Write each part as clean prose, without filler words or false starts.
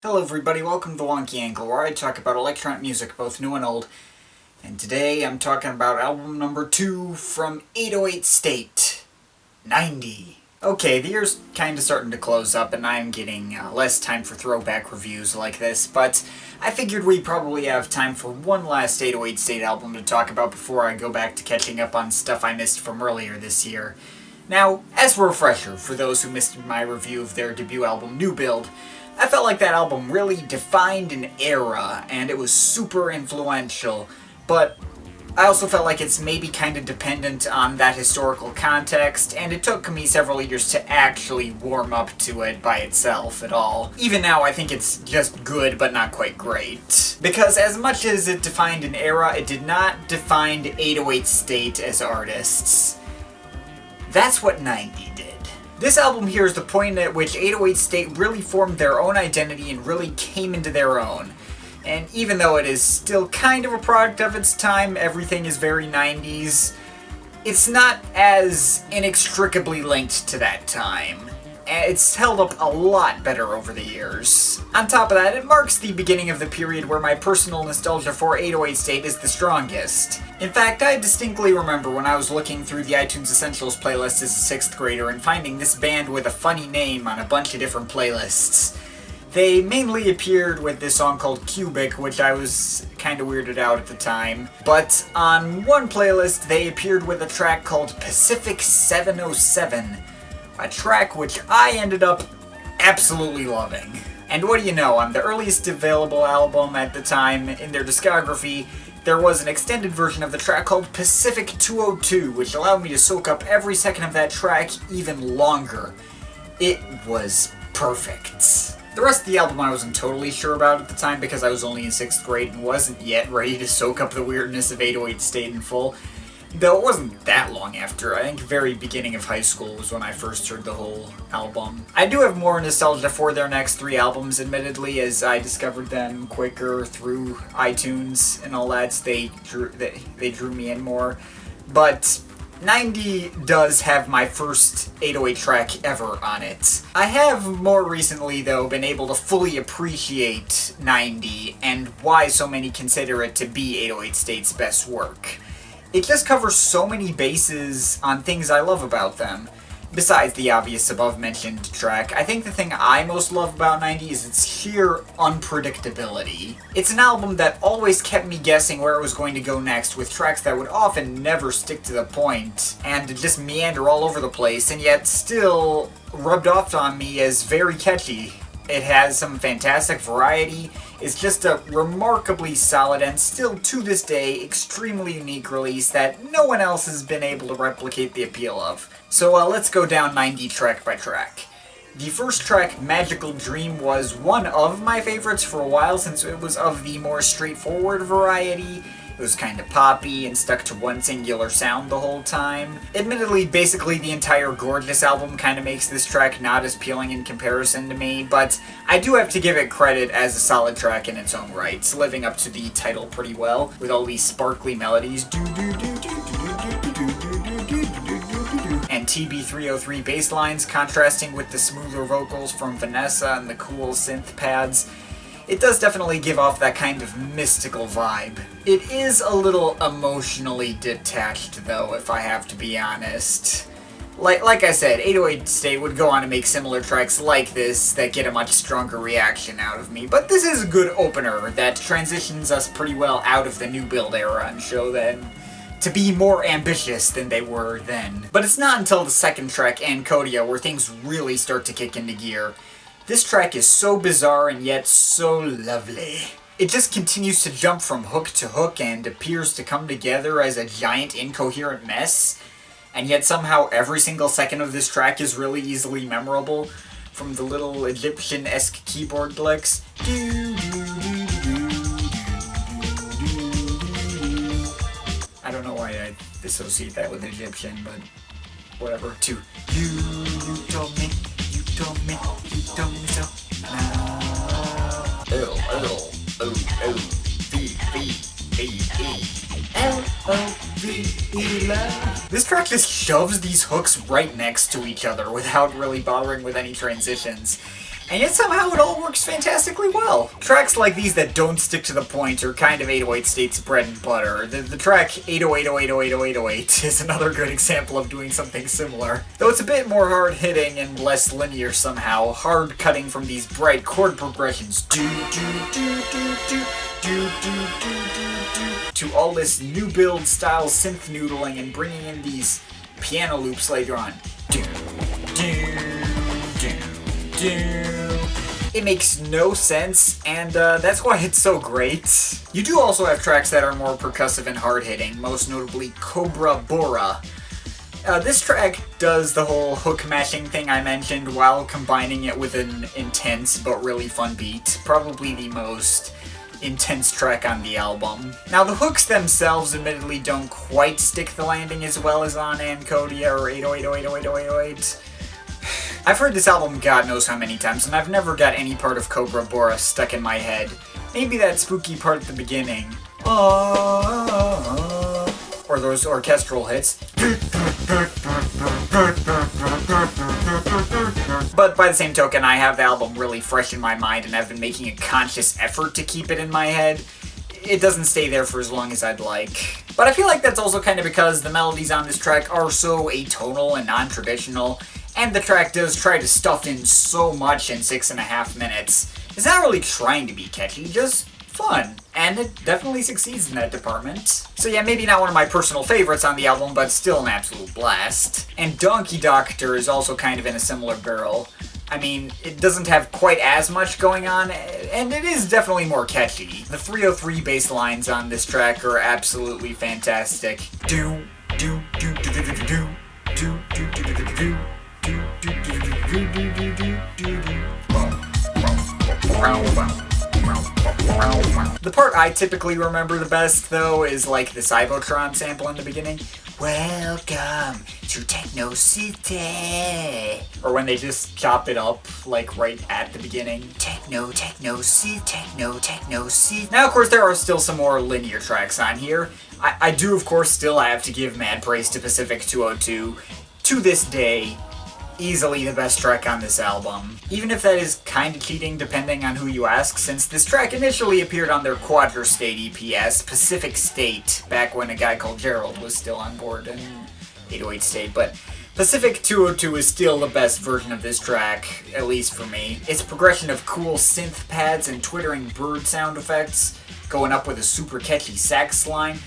Hello everybody, welcome to Wonky Angle, where I talk about electronic music, both new and old. And today I'm talking about album number 2 from 808 State, 90. Okay, the year's kinda starting to close up and I'm getting less time for throwback reviews like this, but I figured we probably have time for one last 808 State album to talk about before I go back to catching up on stuff I missed from earlier this year. Now, as a refresher, for those who missed my review of their debut album, New Build, I felt like that album really defined an era, and it was super influential, but I also felt like it's maybe kind of dependent on that historical context, and it took me several years to actually warm up to it by itself at all. Even now, I think it's just good, but not quite great. Because as much as it defined an era, it did not define 808 State as artists. That's what 90 did. This album here is the point at which 808 State really formed their own identity and really came into their own. And even though it is still kind of a product of its time, everything is very 90s, it's not as inextricably linked to that time. It's held up a lot better over the years. On top of that, it marks the beginning of the period where my personal nostalgia for 808 State is the strongest. In fact, I distinctly remember when I was looking through the iTunes Essentials playlist as a 6th grader and finding this band with a funny name on a bunch of different playlists. They mainly appeared with this song called Cubic, which I was kinda weirded out at the time. But on one playlist, they appeared with a track called Pacific 707. A track which I ended up absolutely loving. And what do you know, on the earliest available album at the time in their discography, there was an extended version of the track called Pacific 202, which allowed me to soak up every second of that track even longer. It was perfect. The rest of the album I wasn't totally sure about at the time because I was only in 6th grade and wasn't yet ready to soak up the weirdness of 808 State in full. Though it wasn't that long after. I think very beginning of high school was when I first heard the whole album. I do have more nostalgia for their next 3 albums, admittedly, as I discovered them quicker through iTunes and all that. They drew me in more. But 90 does have my first 808 track ever on it. I have more recently, though, been able to fully appreciate 90 and why so many consider it to be 808 State's best work. It just covers so many bases on things I love about them. Besides the obvious above-mentioned track, I think the thing I most love about 90 is its sheer unpredictability. It's an album that always kept me guessing where it was going to go next, with tracks that would often never stick to the point, and just meander all over the place, and yet still rubbed off on me as very catchy. It has some fantastic variety, it's just a remarkably solid and still to this day extremely unique release that no one else has been able to replicate the appeal of. So let's go down 90 track by track. The first track, Magical Dream, was one of my favorites for a while since it was of the more straightforward variety. It was kind of poppy and stuck to one singular sound the whole time. Admittedly, basically the entire Gorgeous album kind of makes this track not as appealing in comparison to me, but I do have to give it credit as a solid track in its own right. It's living up to the title pretty well, with all these sparkly melodies and TB303 bass lines contrasting with the smoother vocals from Vanessa and the cool synth pads. It does definitely give off that kind of mystical vibe. It is a little emotionally detached, though, if I have to be honest. Like I said, 808 State would go on to make similar tracks like this that get a much stronger reaction out of me, but this is a good opener that transitions us pretty well out of the New Build era and show them to be more ambitious than they were then. But it's not until the second track, Ancodia, where things really start to kick into gear. This track is so bizarre and yet so lovely. It just continues to jump from hook to hook and appears to come together as a giant incoherent mess. And yet somehow every single second of this track is really easily memorable, from the little Egyptian-esque keyboard licks. I don't know why I associate that with Egyptian, but whatever. To you told me, you told me, you told me so. L-O-V-E love. This track just shoves these hooks right next to each other without really bothering with any transitions. And yet somehow it all works fantastically well. Tracks like these that don't stick to the point are kind of 808 State's bread and butter. The track 80808080808 is another good example of doing something similar. Though it's a bit more hard-hitting and less linear somehow, hard-cutting from these bright chord progressions to all this new build style synth noodling and bringing in these piano loops later on. It makes no sense, and that's why it's so great. You do also have tracks that are more percussive and hard-hitting, most notably Cobra Bora. This track does the whole hook mashing thing I mentioned while combining it with an intense but really fun beat. Probably the most intense track on the album. Now the hooks themselves admittedly don't quite stick the landing as well as on Ancodia or 808080808. I've heard this album God knows how many times, and I've never got any part of Cobra Bora stuck in my head. Maybe that spooky part at the beginning. Or those orchestral hits. But by the same token, I have the album really fresh in my mind, and I've been making a conscious effort to keep it in my head. It doesn't stay there for as long as I'd like. But I feel like that's also kind of because the melodies on this track are so atonal and non-traditional, and the track does try to stuff in so much in 6.5 minutes. It's not really trying to be catchy, just fun. And it definitely succeeds in that department. So yeah, maybe not one of my personal favorites on the album, but still an absolute blast. And Donkey Doctor is also kind of in a similar barrel. I mean, it doesn't have quite as much going on, and it is definitely more catchy. The 303 bass lines on this track are absolutely fantastic. The part I typically remember the best, though, is like the Cybotron sample in the beginning. Welcome to Techno City. Or when they just chop it up, like right at the beginning. Techno City. Now, of course, there are still some more linear tracks on here. I do, of course, still have to give mad praise to Pacific 202. To this day, easily the best track on this album. Even if that is kinda cheating depending on who you ask, since this track initially appeared on their Quadra State EPS, Pacific State, back when a guy called Gerald was still on board in 808 State, but Pacific 202 is still the best version of this track, at least for me. Its progression of cool synth pads and twittering bird sound effects, going up with a super catchy sax line,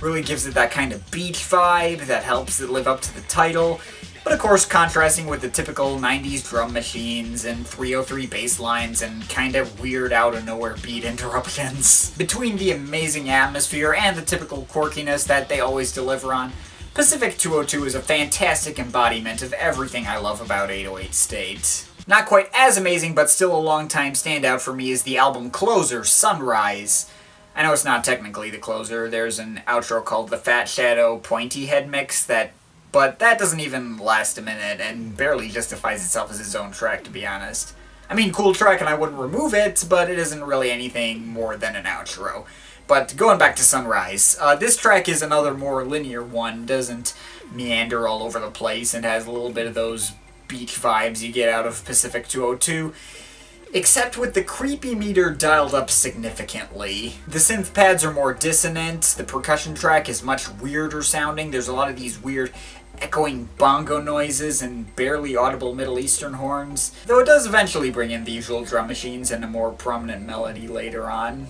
really gives it that kind of beach vibe that helps it live up to the title, but of course contrasting with the typical 90s drum machines and 303 bass lines and kind of weird out of nowhere beat interruptions. Between the amazing atmosphere and the typical quirkiness that they always deliver on, Pacific 202 is a fantastic embodiment of everything I love about 808 State. Not quite as amazing, but still a long-time standout for me is the album closer, Sunrise. I know it's not technically the closer, there's an outro called the Fat Shadow Pointy Head Mix but that doesn't even last a minute and barely justifies itself as its own track, to be honest. I mean, cool track and I wouldn't remove it, but it isn't really anything more than an outro. But going back to Sunrise, this track is another more linear one, doesn't meander all over the place, and has a little bit of those beach vibes you get out of Pacific 202, except with the creepy meter dialed up significantly. The synth pads are more dissonant, the percussion track is much weirder sounding, there's a lot of these weird echoing bongo noises and barely audible Middle Eastern horns, though it does eventually bring in the usual drum machines and a more prominent melody later on.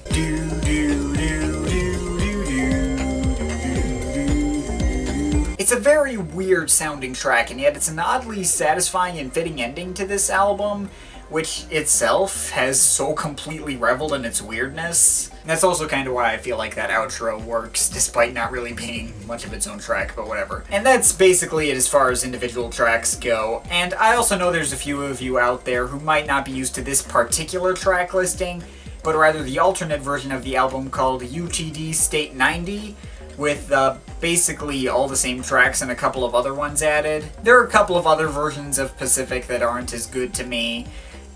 It's a very weird sounding track, and yet it's an oddly satisfying and fitting ending to this album, which itself has so completely reveled in its weirdness. And that's also kind of why I feel like that outro works, despite not really being much of its own track, but whatever. And that's basically it as far as individual tracks go, and I also know there's a few of you out there who might not be used to this particular track listing, but rather the alternate version of the album called UTD State 90, with basically all the same tracks and a couple of other ones added. There are a couple of other versions of Pacific that aren't as good to me.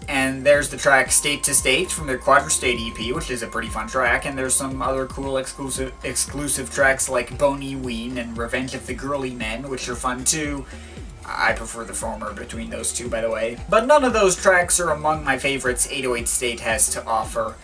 And there's the track State to State from their Quadra-State EP, which is a pretty fun track, and there's some other cool exclusive tracks like Boney Ween and Revenge of the Girly Men, which are fun too. I prefer the former between those two, by the way. But none of those tracks are among my favorites 808 State has to offer.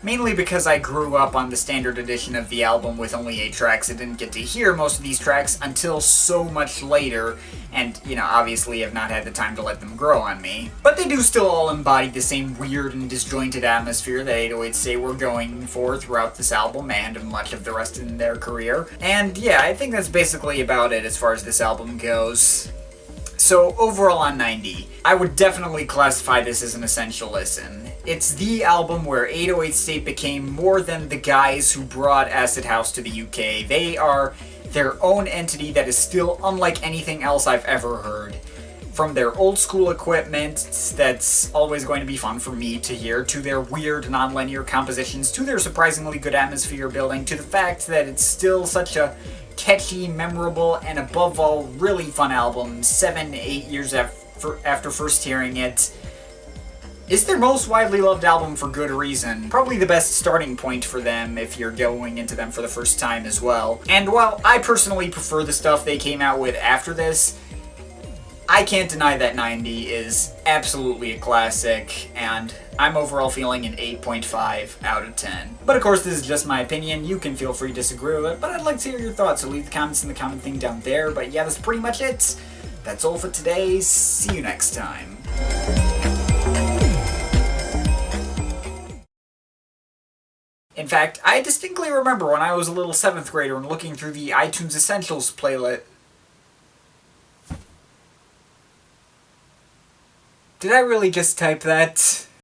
Mainly because I grew up on the standard edition of the album with only 8 tracks. I didn't get to hear most of these tracks until so much later, and, obviously have not had the time to let them grow on me. But they do still all embody the same weird and disjointed atmosphere that 808 State were going for throughout this album and much of the rest in their career. And yeah, I think that's basically about it as far as this album goes. So overall on 90, I would definitely classify this as an essential listen. It's the album where 808 State became more than the guys who brought Acid House to the UK. They are their own entity that is still unlike anything else I've ever heard. From their old school equipment that's always going to be fun for me to hear, to their weird non-linear compositions, to their surprisingly good atmosphere building, to the fact that it's still such a catchy, memorable, and above all, really fun album 7-8 years after first hearing it. It's their most widely loved album for good reason. Probably the best starting point for them if you're going into them for the first time as well. And while I personally prefer the stuff they came out with after this, I can't deny that 90 is absolutely a classic, and I'm overall feeling an 8.5 out of 10. But of course, this is just my opinion. You can feel free to disagree with it, but I'd like to hear your thoughts, so leave the comments in the comment thing down there. But yeah, that's pretty much it. That's all for today. See you next time. In fact, I distinctly remember when I was a little 7th grader and looking through the iTunes Essentials playlist. Did I really just type that?